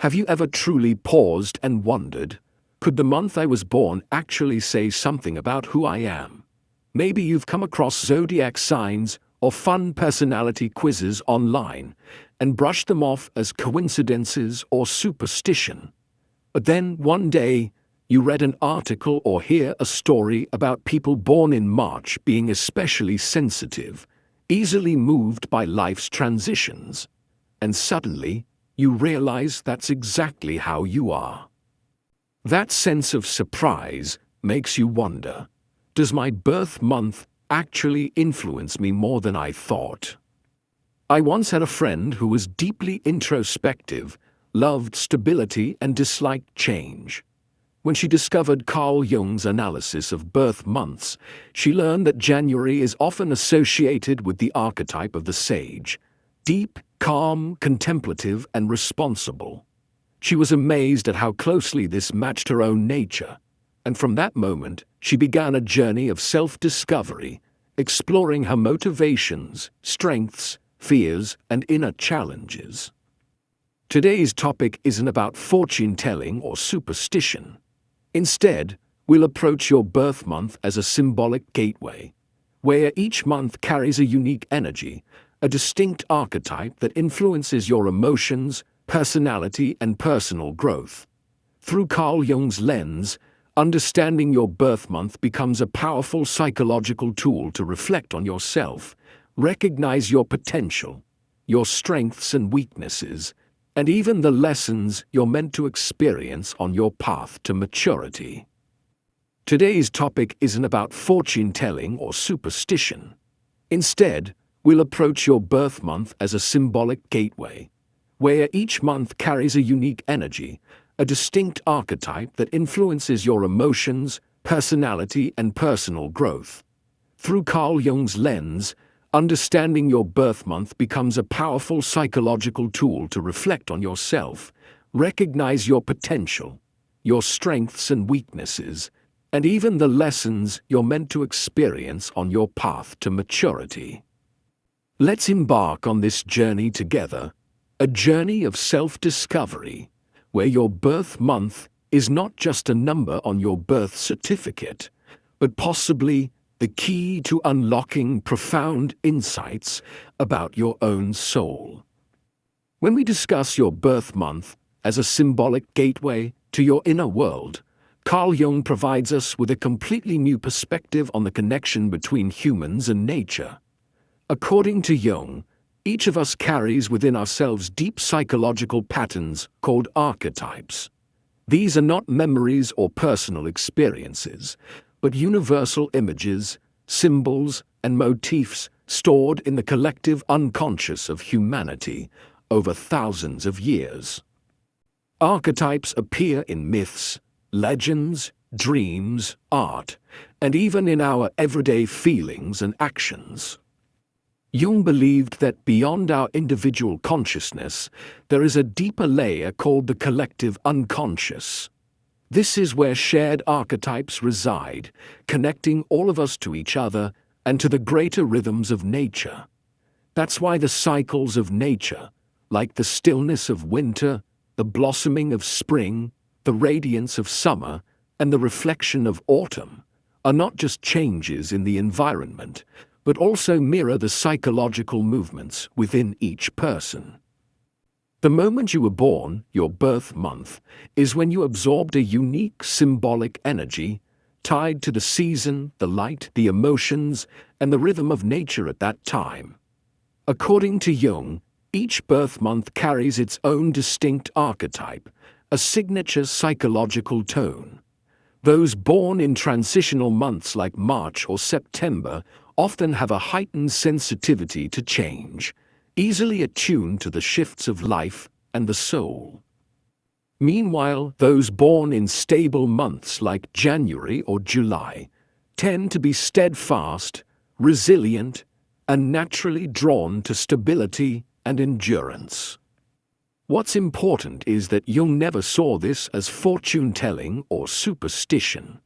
Have you ever truly paused and wondered, could the month I was born actually say something about who I am? Maybe you've come across zodiac signs or fun personality quizzes online and brushed them off as coincidences or superstition. But then one day, you read an article or hear a story about people born in March being especially sensitive, easily moved by life's transitions, and suddenly, you realize that's exactly how you are. That sense of surprise makes you wonder, does my birth month actually influence me more than I thought? I once had a friend who was deeply introspective, loved stability and disliked change. When she discovered Carl Jung's analysis of birth months, she learned that January is often associated with the archetype of the sage, deep, calm, contemplative, and responsible. She was amazed at how closely this matched her own nature, and from that moment, she began a journey of self-discovery, exploring her motivations, strengths, fears, and inner challenges. Today's topic isn't about fortune-telling or superstition. Instead, we'll approach your birth month as a symbolic gateway, where each month carries a unique energy, a distinct archetype that influences your emotions, personality, and personal growth. Through Carl Jung's lens, understanding your birth month becomes a powerful psychological tool to reflect on yourself, recognize your potential, your strengths and weaknesses, and even the lessons you're meant to experience on your path to maturity. Today's topic isn't about fortune-telling or superstition. Instead, we'll approach your birth month as a symbolic gateway, where each month carries a unique energy, a distinct archetype that influences your emotions, personality, and personal growth. Through Carl Jung's lens, understanding your birth month becomes a powerful psychological tool to reflect on yourself, recognize your potential, your strengths and weaknesses, and even the lessons you're meant to experience on your path to maturity. Let's embark on this journey together, a journey of self-discovery, where your birth month is not just a number on your birth certificate, but possibly the key to unlocking profound insights about your own soul. When we discuss your birth month as a symbolic gateway to your inner world, Carl Jung provides us with a completely new perspective on the connection between humans and nature. According to Jung, each of us carries within ourselves deep psychological patterns called archetypes. These are not memories or personal experiences, but universal images, symbols, and motifs stored in the collective unconscious of humanity over thousands of years. Archetypes appear in myths, legends, dreams, art, and even in our everyday feelings and actions. Jung believed that beyond our individual consciousness, there is a deeper layer called the collective unconscious. This is where shared archetypes reside, connecting all of us to each other and to the greater rhythms of nature. That's why the cycles of nature, like the stillness of winter, the blossoming of spring, the radiance of summer, and the reflection of autumn, are not just changes in the environment, but also mirror the psychological movements within each person. The moment you were born, your birth month, is when you absorbed a unique symbolic energy tied to the season, the light, the emotions, and the rhythm of nature at that time. According to Jung, each birth month carries its own distinct archetype, a signature psychological tone. Those born in transitional months like March or September often have a heightened sensitivity to change, easily attuned to the shifts of life and the soul. Meanwhile, those born in stable months like January or July tend to be steadfast, resilient, and naturally drawn to stability and endurance. What's important is that Jung never saw this as fortune-telling or superstition.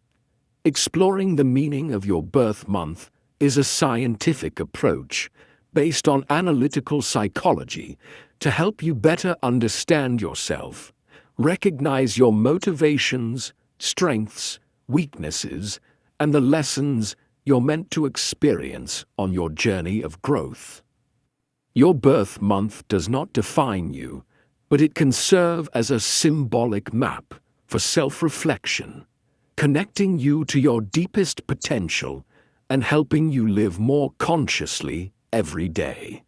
Exploring the meaning of your birth month is a scientific approach based on analytical psychology to help you better understand yourself Recognize your motivations, strengths, weaknesses, and the lessons you're meant to experience on your journey of growth. Your birth month does not define you, but it can serve as a symbolic map for self-reflection, connecting you to your deepest potential and helping you live more consciously every day.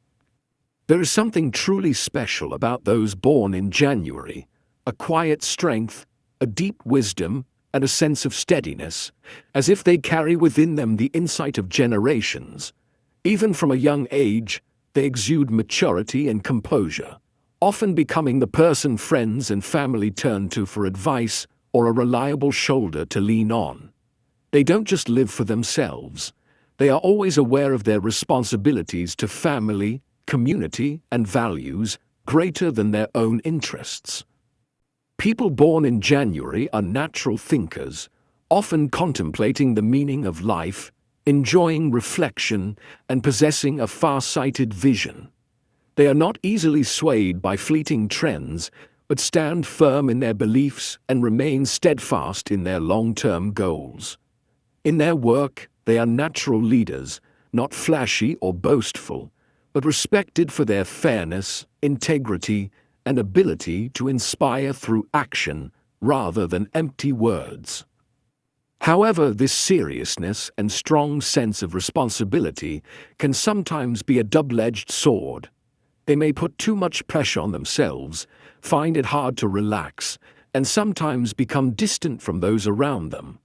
There is something truly special about those born in January, a quiet strength, a deep wisdom, and a sense of steadiness, as if they carry within them the insight of generations. Even from a young age, they exude maturity and composure, often becoming the person friends and family turn to for advice or a reliable shoulder to lean on. They don't just live for themselves. They are always aware of their responsibilities to family, community, and values greater than their own interests. People born in January are natural thinkers, often contemplating the meaning of life, enjoying reflection, and possessing a far-sighted vision. They are not easily swayed by fleeting trends, but stand firm in their beliefs and remain steadfast in their long-term goals. In their work, they are natural leaders, not flashy or boastful, but respected for their fairness, integrity, and ability to inspire through action rather than empty words. However, this seriousness and strong sense of responsibility can sometimes be a double-edged sword. They may put too much pressure on themselves, find it hard to relax, and sometimes become distant from those around them.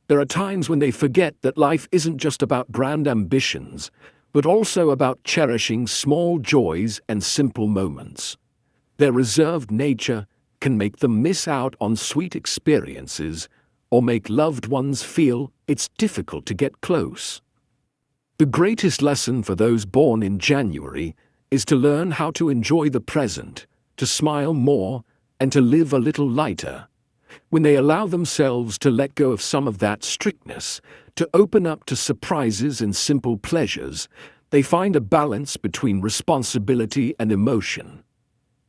There are times when they forget that life isn't just about grand ambitions, but also about cherishing small joys and simple moments. Their reserved nature can make them miss out on sweet experiences or make loved ones feel it's difficult to get close. The greatest lesson for those born in January is to learn how to enjoy the present, to smile more, and to live a little lighter. When they allow themselves to let go of some of that strictness, to open up to surprises and simple pleasures, they find a balance between responsibility and emotion.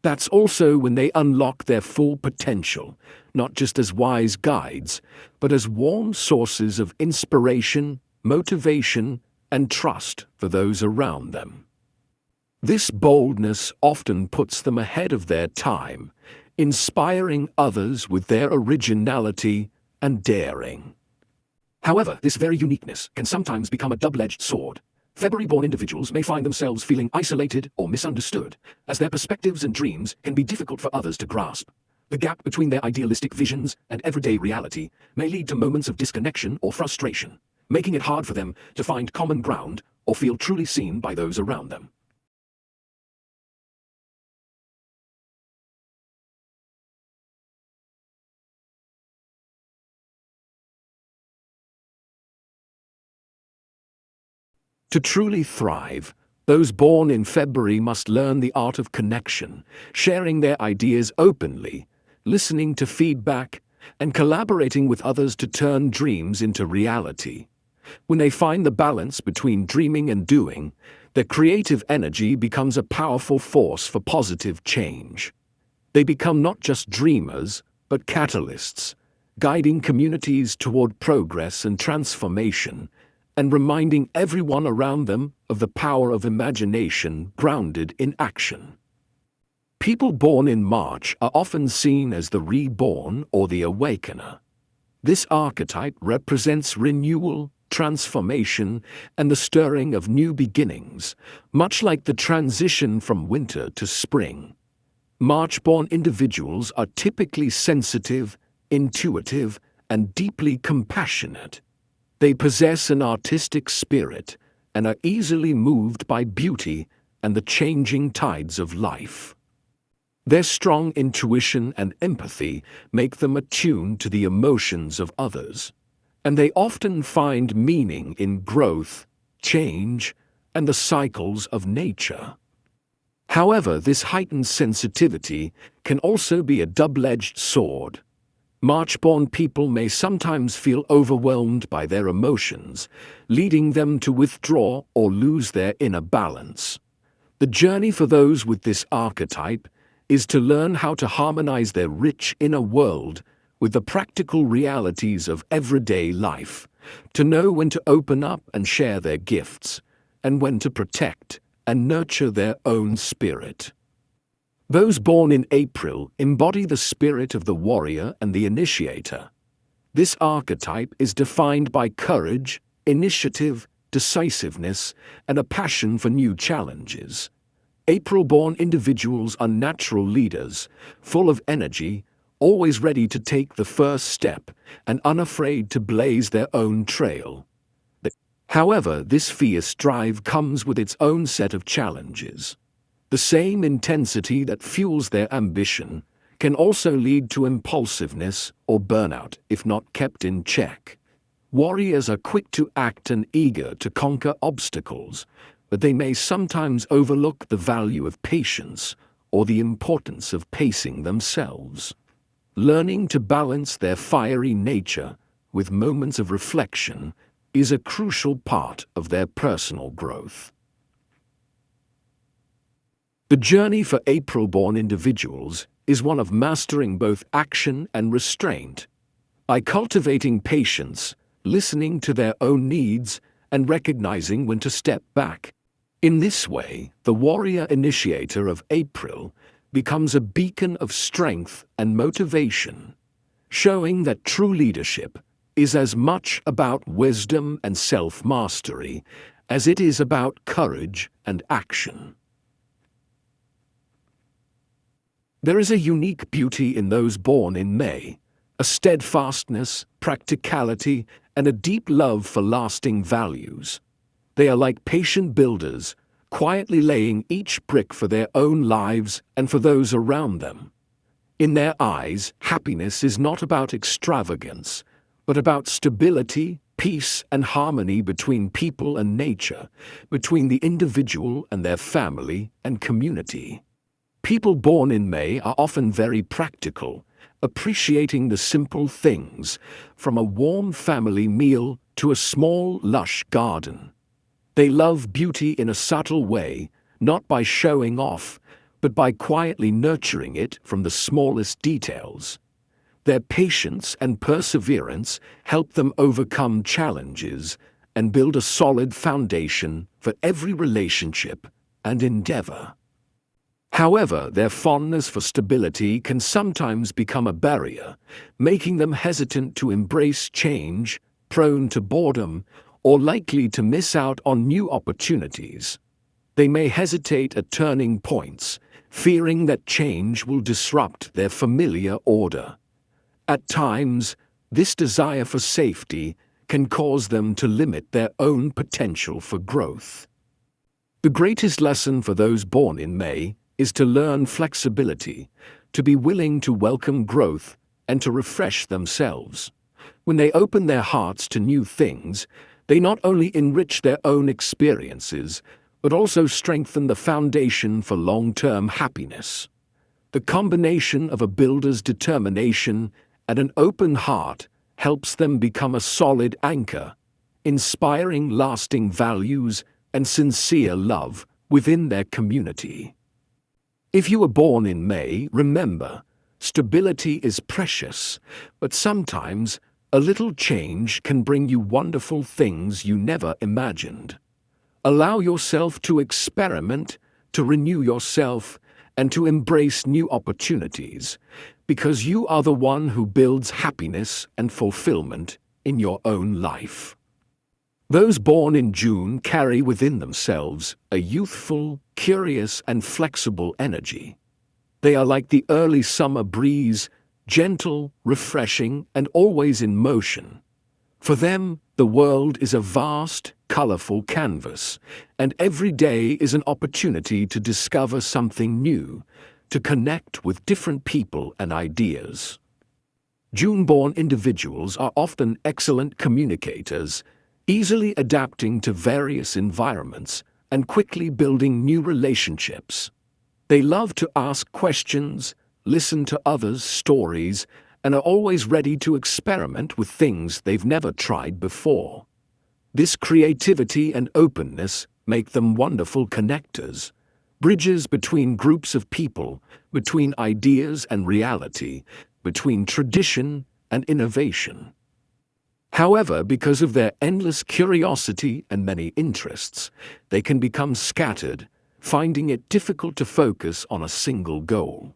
That's also when they unlock their full potential, not just as wise guides, but as warm sources of inspiration, motivation, and trust for those around them. This boldness often puts them ahead of their time, inspiring others with their originality and daring. However, this very uniqueness can sometimes become a double-edged sword. February-born individuals may find themselves feeling isolated or misunderstood, as their perspectives and dreams can be difficult for others to grasp. The gap between their idealistic visions and everyday reality may lead to moments of disconnection or frustration, making it hard for them to find common ground or feel truly seen by those around them. To truly thrive, those born in February must learn the art of connection, sharing their ideas openly, listening to feedback, and collaborating with others to turn dreams into reality. When they find the balance between dreaming and doing, their creative energy becomes a powerful force for positive change. They become not just dreamers, but catalysts, guiding communities toward progress and transformation, and reminding everyone around them of the power of imagination grounded in action. People born in March are often seen as the Reborn or the Awakener. This archetype represents renewal, transformation, and the stirring of new beginnings, much like the transition from winter to spring. March-born individuals are typically sensitive, intuitive, and deeply compassionate. They possess an artistic spirit and are easily moved by beauty and the changing tides of life. Their strong intuition and empathy make them attuned to the emotions of others, and they often find meaning in growth, change, and the cycles of nature. However, this heightened sensitivity can also be a double-edged sword. March-born people may sometimes feel overwhelmed by their emotions, leading them to withdraw or lose their inner balance. The journey for those with this archetype is to learn how to harmonize their rich inner world with the practical realities of everyday life, to know when to open up and share their gifts, and when to protect and nurture their own spirit. Those born in April embody the spirit of the warrior and the initiator. This archetype is defined by courage, initiative, decisiveness, and a passion for new challenges. April-born individuals are natural leaders, full of energy, always ready to take the first step, and unafraid to blaze their own trail. However, this fierce drive comes with its own set of challenges. The same intensity that fuels their ambition can also lead to impulsiveness or burnout if not kept in check. Warriors are quick to act and eager to conquer obstacles, but they may sometimes overlook the value of patience or the importance of pacing themselves. Learning to balance their fiery nature with moments of reflection is a crucial part of their personal growth. The journey for April-born individuals is one of mastering both action and restraint. By cultivating patience, listening to their own needs, and recognizing when to step back. In this way, the warrior initiator of April becomes a beacon of strength and motivation, showing that true leadership is as much about wisdom and self-mastery as it is about courage and action. There is a unique beauty in those born in May, a steadfastness, practicality, and a deep love for lasting values. They are like patient builders, quietly laying each brick for their own lives and for those around them. In their eyes, happiness is not about extravagance, but about stability, peace, and harmony between people and nature, between the individual and their family and community. People born in May are often very practical, appreciating the simple things, from a warm family meal to a small, lush garden. They love beauty in a subtle way, not by showing off, but by quietly nurturing it from the smallest details. Their patience and perseverance help them overcome challenges and build a solid foundation for every relationship and endeavor. However, their fondness for stability can sometimes become a barrier, making them hesitant to embrace change, prone to boredom, or likely to miss out on new opportunities. They may hesitate at turning points, fearing that change will disrupt their familiar order. At times, this desire for safety can cause them to limit their own potential for growth. The greatest lesson for those born in May is to learn flexibility, to be willing to welcome growth, and to refresh themselves. When they open their hearts to new things, they not only enrich their own experiences, but also strengthen the foundation for long-term happiness. The combination of a builder's determination and an open heart helps them become a solid anchor, inspiring lasting values and sincere love within their community. If you were born in May, remember, stability is precious, but sometimes a little change can bring you wonderful things you never imagined. Allow yourself to experiment, to renew yourself, and to embrace new opportunities, because you are the one who builds happiness and fulfillment in your own life. Those born in June carry within themselves a youthful, curious, and flexible energy. They are like the early summer breeze, gentle, refreshing, and always in motion. For them, the world is a vast, colorful canvas, and every day is an opportunity to discover something new, to connect with different people and ideas. June-born individuals are often excellent communicators, easily adapting to various environments and quickly building new relationships. They love to ask questions, listen to others' stories, and are always ready to experiment with things they've never tried before. This creativity and openness make them wonderful connectors, bridges between groups of people, between ideas and reality, between tradition and innovation. However, because of their endless curiosity and many interests, they can become scattered, finding it difficult to focus on a single goal.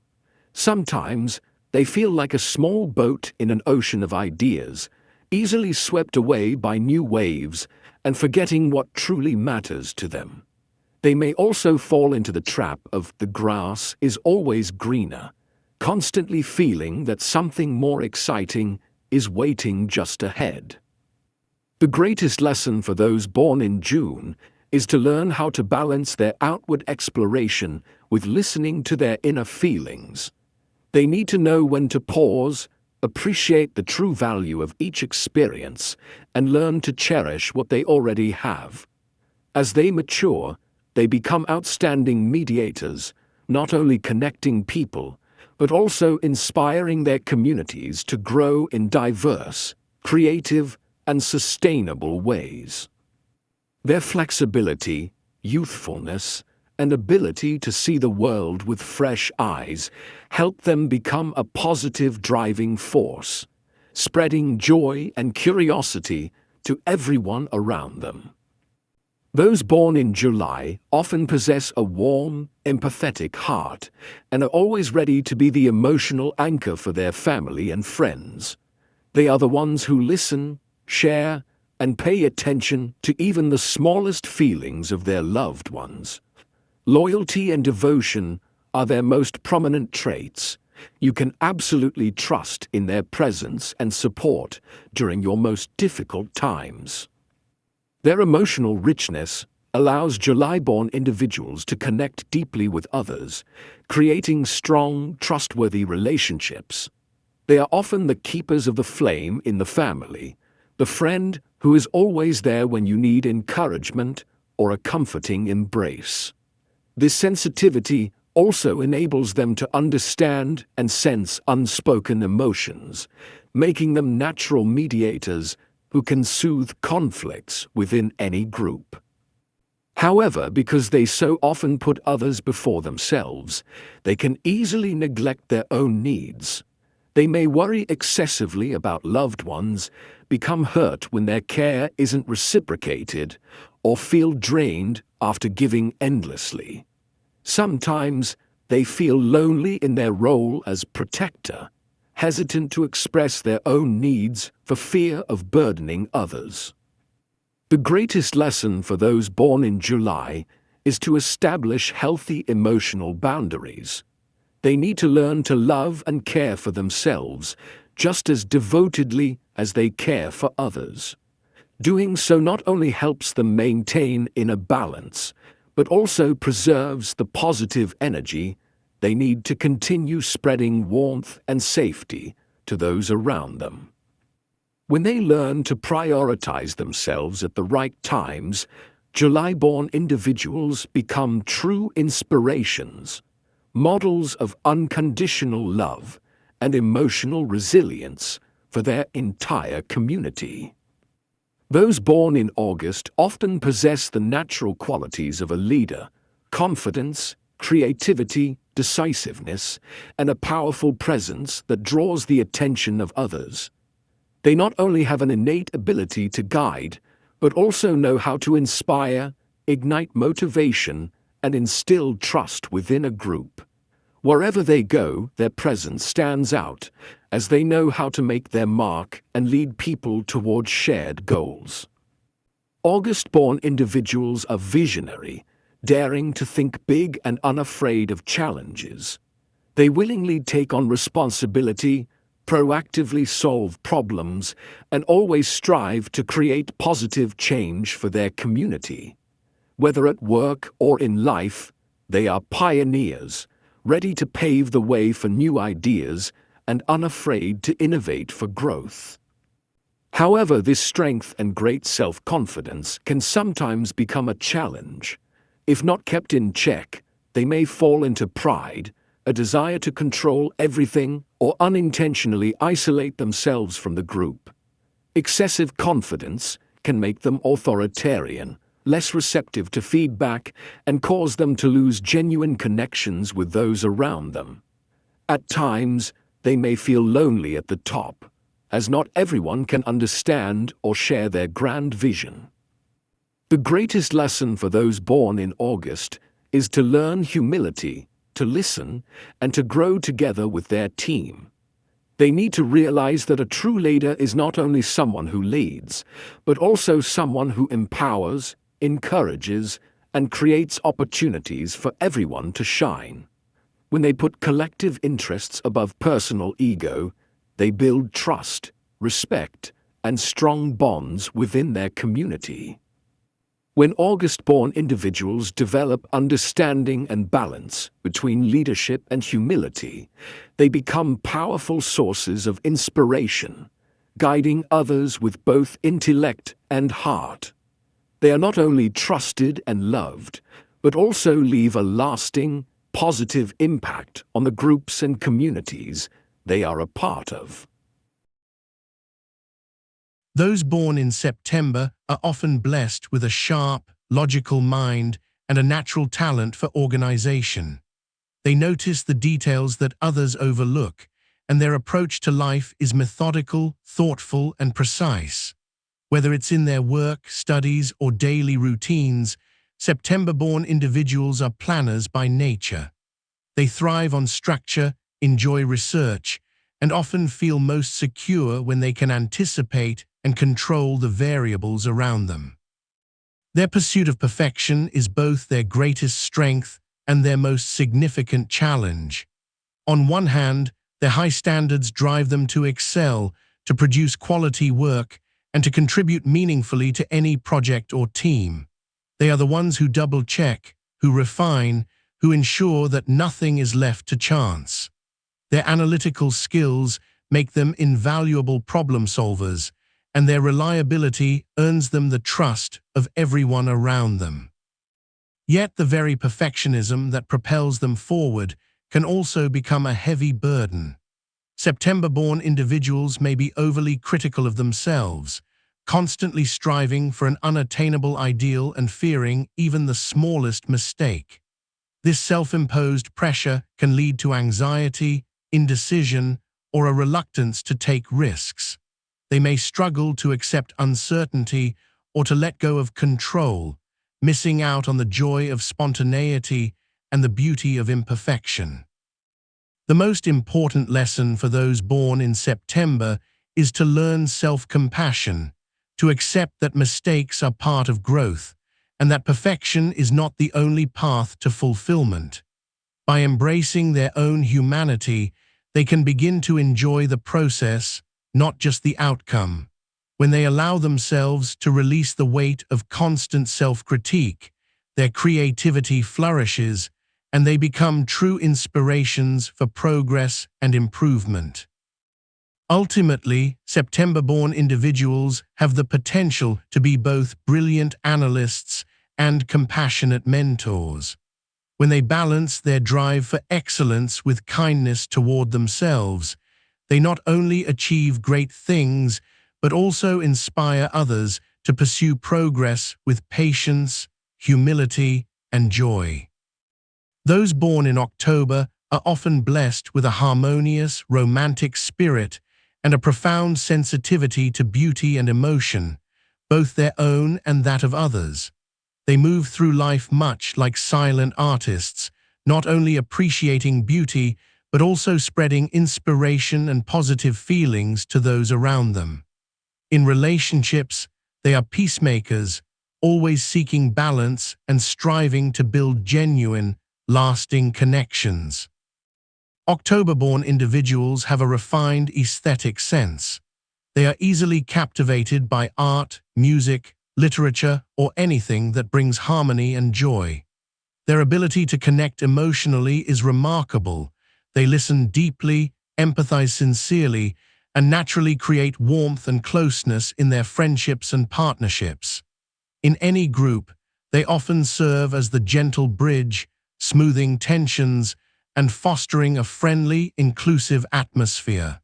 Sometimes, they feel like a small boat in an ocean of ideas, easily swept away by new waves and forgetting what truly matters to them. They may also fall into the trap of the grass is always greener, constantly feeling that something more exciting is waiting just ahead. The greatest lesson for those born in June is to learn how to balance their outward exploration with listening to their inner feelings. They need to know when to pause, appreciate the true value of each experience, and learn to cherish what they already have. As they mature, they become outstanding mediators, not only connecting people, but also inspiring their communities to grow in diverse, creative, and sustainable ways. Their flexibility, youthfulness, and ability to see the world with fresh eyes help them become a positive driving force, spreading joy and curiosity to everyone around them. Those born in July often possess a warm, empathetic heart and are always ready to be the emotional anchor for their family and friends. They are the ones who listen, share, and pay attention to even the smallest feelings of their loved ones. Loyalty and devotion are their most prominent traits. You can absolutely trust in their presence and support during your most difficult times. Their emotional richness allows July-born individuals to connect deeply with others, creating strong, trustworthy relationships. They are often the keepers of the flame in the family, the friend who is always there when you need encouragement or a comforting embrace. This sensitivity also enables them to understand and sense unspoken emotions, making them natural mediators who can soothe conflicts within any group. However, because they so often put others before themselves, they can easily neglect their own needs. They may worry excessively about loved ones, become hurt when their care isn't reciprocated, or feel drained after giving endlessly. Sometimes they feel lonely in their role as protector, hesitant to express their own needs for fear of burdening others. The greatest lesson for those born in July is to establish healthy emotional boundaries. They need to learn to love and care for themselves just as devotedly as they care for others. Doing so not only helps them maintain inner balance, but also preserves the positive energy they need to continue spreading warmth and safety to those around them. When they learn to prioritize themselves at the right times, July-born individuals become true inspirations, models of unconditional love and emotional resilience for their entire community. Those born in August often possess the natural qualities of a leader: confidence, creativity, decisiveness, and a powerful presence that draws the attention of others. They not only have an innate ability to guide, but also know how to inspire, ignite motivation, and instill trust within a group. Wherever they go, their presence stands out, as they know how to make their mark and lead people towards shared goals. August-born individuals are visionary, daring to think big and unafraid of challenges. They willingly take on responsibility, proactively solve problems, and always strive to create positive change for their community. Whether at work or in life, they are pioneers, ready to pave the way for new ideas and unafraid to innovate for growth. However, this strength and great self-confidence can sometimes become a challenge. If not kept in check, they may fall into pride, a desire to control everything, or unintentionally isolate themselves from the group. Excessive confidence can make them authoritarian, less receptive to feedback, and cause them to lose genuine connections with those around them. At times, they may feel lonely at the top, as not everyone can understand or share their grand vision. The greatest lesson for those born in August is to learn humility, to listen, and to grow together with their team. They need to realize that a true leader is not only someone who leads, but also someone who empowers, encourages, and creates opportunities for everyone to shine. When they put collective interests above personal ego, they build trust, respect, and strong bonds within their community. When August-born individuals develop understanding and balance between leadership and humility, they become powerful sources of inspiration, guiding others with both intellect and heart. They are not only trusted and loved, but also leave a lasting, positive impact on the groups and communities they are a part of. Those born in September are often blessed with a sharp, logical mind and a natural talent for organization. They notice the details that others overlook, and their approach to life is methodical, thoughtful, and precise. Whether it's in their work, studies, or daily routines, September-born individuals are planners by nature. They thrive on structure, enjoy research, and often feel most secure when they can anticipate and control the variables around them. Their pursuit of perfection is both their greatest strength and their most significant challenge. On one hand, their high standards drive them to excel, to produce quality work, and to contribute meaningfully to any project or team. They are the ones who double-check, who refine, who ensure that nothing is left to chance. Their analytical skills make them invaluable problem solvers, and their reliability earns them the trust of everyone around them. Yet the very perfectionism that propels them forward can also become a heavy burden. September-born individuals may be overly critical of themselves, constantly striving for an unattainable ideal and fearing even the smallest mistake. This self-imposed pressure can lead to anxiety, indecision, or a reluctance to take risks. They may struggle to accept uncertainty or to let go of control, missing out on the joy of spontaneity and the beauty of imperfection. The most important lesson for those born in September is to learn self-compassion, to accept that mistakes are part of growth, and that perfection is not the only path to fulfillment. By embracing their own humanity, they can begin to enjoy the process, not just the outcome. When they allow themselves to release the weight of constant self-critique, their creativity flourishes, and they become true inspirations for progress and improvement. Ultimately, September-born individuals have the potential to be both brilliant analysts and compassionate mentors. When they balance their drive for excellence with kindness toward themselves, they not only achieve great things, but also inspire others to pursue progress with patience, humility, and joy. Those born in October are often blessed with a harmonious, romantic spirit and a profound sensitivity to beauty and emotion, both their own and that of others. They move through life much like silent artists, not only appreciating beauty, but also spreading inspiration and positive feelings to those around them. In relationships, they are peacemakers, always seeking balance and striving to build genuine, lasting connections. October-born individuals have a refined aesthetic sense. They are easily captivated by art, music, literature, or anything that brings harmony and joy. Their ability to connect emotionally is remarkable. They listen deeply, empathize sincerely, and naturally create warmth and closeness in their friendships and partnerships. In any group, they often serve as the gentle bridge, smoothing tensions and fostering a friendly, inclusive atmosphere.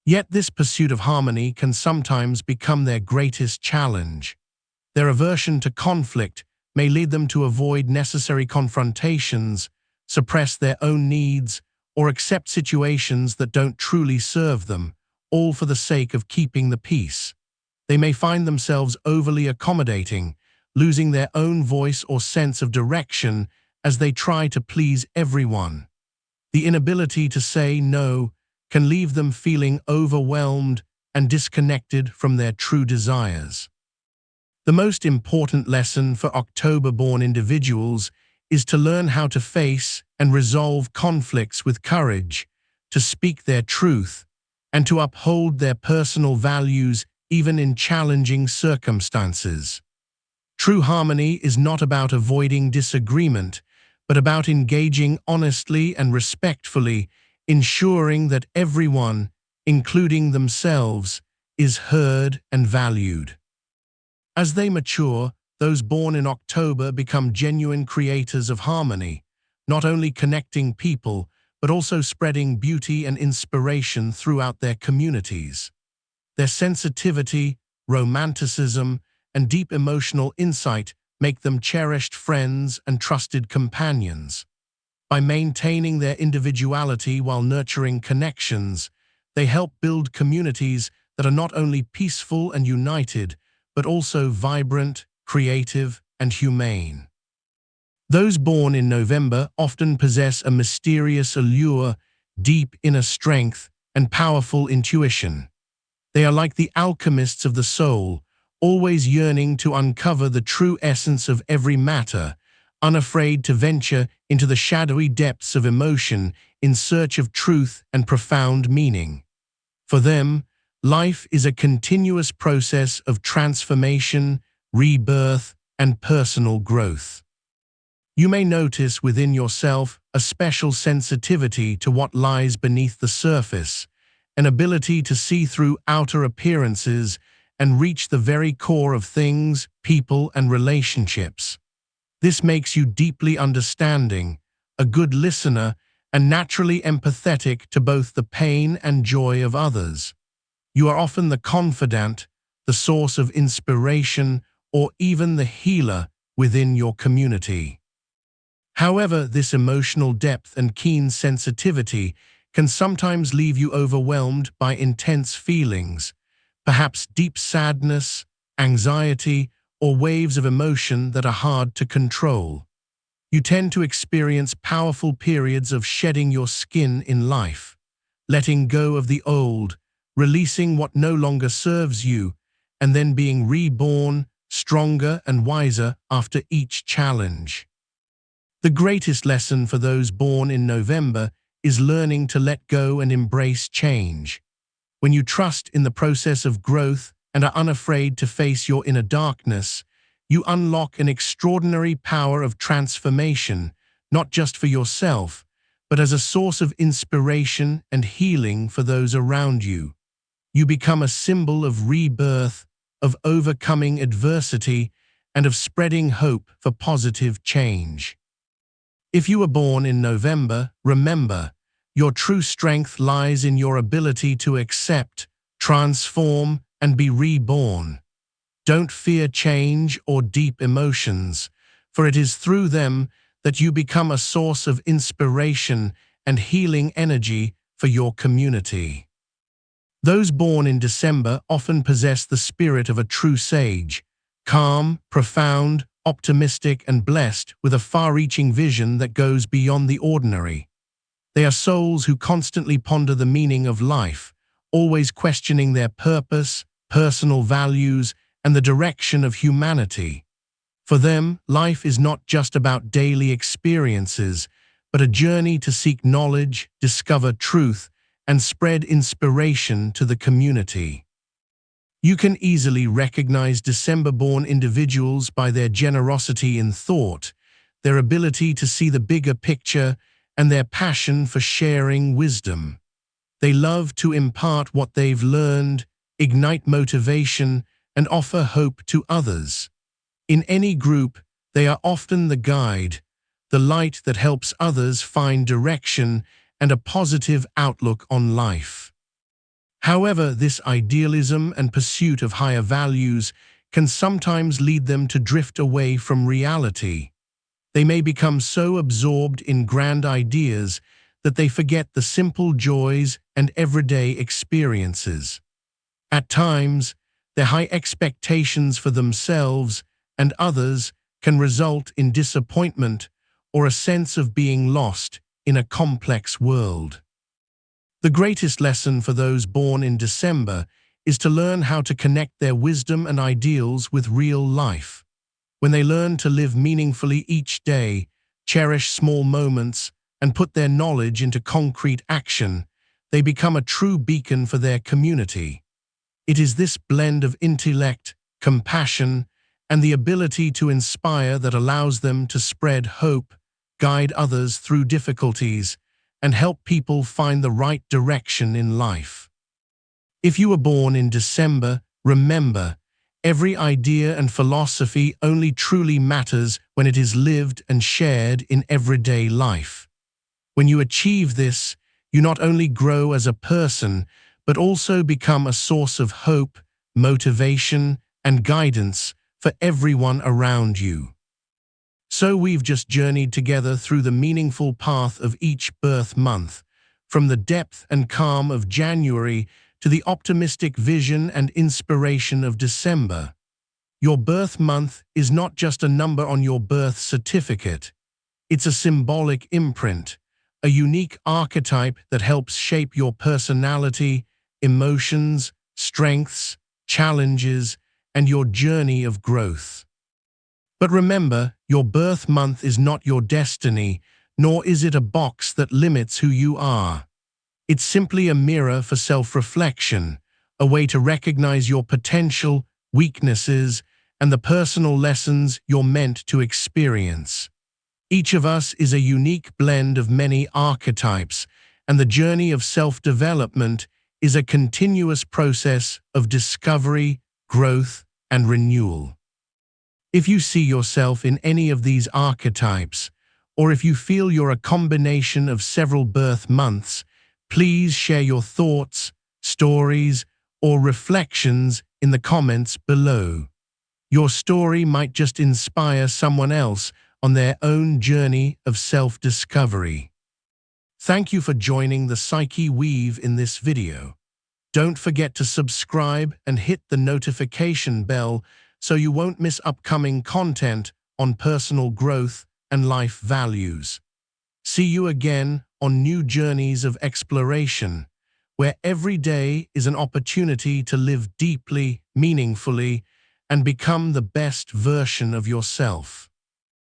Yet this pursuit of harmony can sometimes become their greatest challenge. Their aversion to conflict may lead them to avoid necessary confrontations, suppress their own needs, or accept situations that don't truly serve them, all for the sake of keeping the peace. They may find themselves overly accommodating, losing their own voice or sense of direction as they try to please everyone. The inability to say no can leave them feeling overwhelmed and disconnected from their true desires. The most important lesson for October-born individuals is to learn how to face and resolve conflicts with courage, to speak their truth, and to uphold their personal values even in challenging circumstances. True harmony is not about avoiding disagreement, but about engaging honestly and respectfully, ensuring that everyone, including themselves, is heard and valued. As they mature, those born in October become genuine creators of harmony, not only connecting people, but also spreading beauty and inspiration throughout their communities. Their sensitivity, romanticism, and deep emotional insight make them cherished friends and trusted companions. By maintaining their individuality while nurturing connections, they help build communities that are not only peaceful and united, but also vibrant, creative, and humane. Those born in November often possess a mysterious allure, deep inner strength, and powerful intuition. They are like the alchemists of the soul, always yearning to uncover the true essence of every matter, unafraid to venture into the shadowy depths of emotion in search of truth and profound meaning. For them, life is a continuous process of transformation, rebirth, and personal growth. You may notice within yourself a special sensitivity to what lies beneath the surface, an ability to see through outer appearances and reach the very core of things, people, and relationships. This makes you deeply understanding, a good listener, and naturally empathetic to both the pain and joy of others. You are often the confidant, the source of inspiration, or even the healer within your community. However, this emotional depth and keen sensitivity can sometimes leave you overwhelmed by intense feelings, perhaps deep sadness, anxiety, or waves of emotion that are hard to control. You tend to experience powerful periods of shedding your skin in life, letting go of the old, releasing what no longer serves you, and then being reborn, stronger and wiser after each challenge. The greatest lesson for those born in November is learning to let go and embrace change. When you trust in the process of growth and are unafraid to face your inner darkness, you unlock an extraordinary power of transformation, not just for yourself, but as a source of inspiration and healing for those around you. You become a symbol of rebirth, of overcoming adversity, and of spreading hope for positive change. If you were born in November, remember, your true strength lies in your ability to accept, transform, and be reborn. Don't fear change or deep emotions, for it is through them that you become a source of inspiration and healing energy for your community. Those born in December often possess the spirit of a true sage, calm, profound, optimistic, and blessed with a far-reaching vision that goes beyond the ordinary. They are souls who constantly ponder the meaning of life, always questioning their purpose, personal values, and the direction of humanity. For them, life is not just about daily experiences, but a journey to seek knowledge, discover truth, and spread inspiration to the community. You can easily recognize December-born individuals by their generosity in thought, their ability to see the bigger picture, and their passion for sharing wisdom. They love to impart what they've learned, ignite motivation, and offer hope to others. In any group, they are often the guide, the light that helps others find direction and a positive outlook on life. However, this idealism and pursuit of higher values can sometimes lead them to drift away from reality. They may become so absorbed in grand ideas that they forget the simple joys and everyday experiences. At times, their high expectations for themselves and others can result in disappointment or a sense of being lost in a complex world. The greatest lesson for those born in December is to learn how to connect their wisdom and ideals with real life. When they learn to live meaningfully each day, cherish small moments, and put their knowledge into concrete action, they become a true beacon for their community. It is this blend of intellect, compassion, and the ability to inspire that allows them to spread hope, guide others through difficulties, and help people find the right direction in life. If you were born in December, remember, every idea and philosophy only truly matters when it is lived and shared in everyday life. When you achieve this, you not only grow as a person, but also become a source of hope, motivation, and guidance for everyone around you. So we've just journeyed together through the meaningful path of each birth month, from the depth and calm of January to the optimistic vision and inspiration of December. Your birth month is not just a number on your birth certificate. It's a symbolic imprint, a unique archetype that helps shape your personality, emotions, strengths, challenges, and your journey of growth. But remember, your birth month is not your destiny, nor is it a box that limits who you are. It's simply a mirror for self-reflection, a way to recognize your potential, weaknesses, and the personal lessons you're meant to experience. Each of us is a unique blend of many archetypes, and the journey of self-development is a continuous process of discovery, growth, and renewal. If you see yourself in any of these archetypes, or if you feel you're a combination of several birth months, please share your thoughts, stories, or reflections in the comments below. Your story might just inspire someone else on their own journey of self-discovery. Thank you for joining the Psyche Weave in this video. Don't forget to subscribe and hit the notification bell so you won't miss upcoming content on personal growth and life values. See you again on new journeys of exploration, where every day is an opportunity to live deeply, meaningfully, and become the best version of yourself.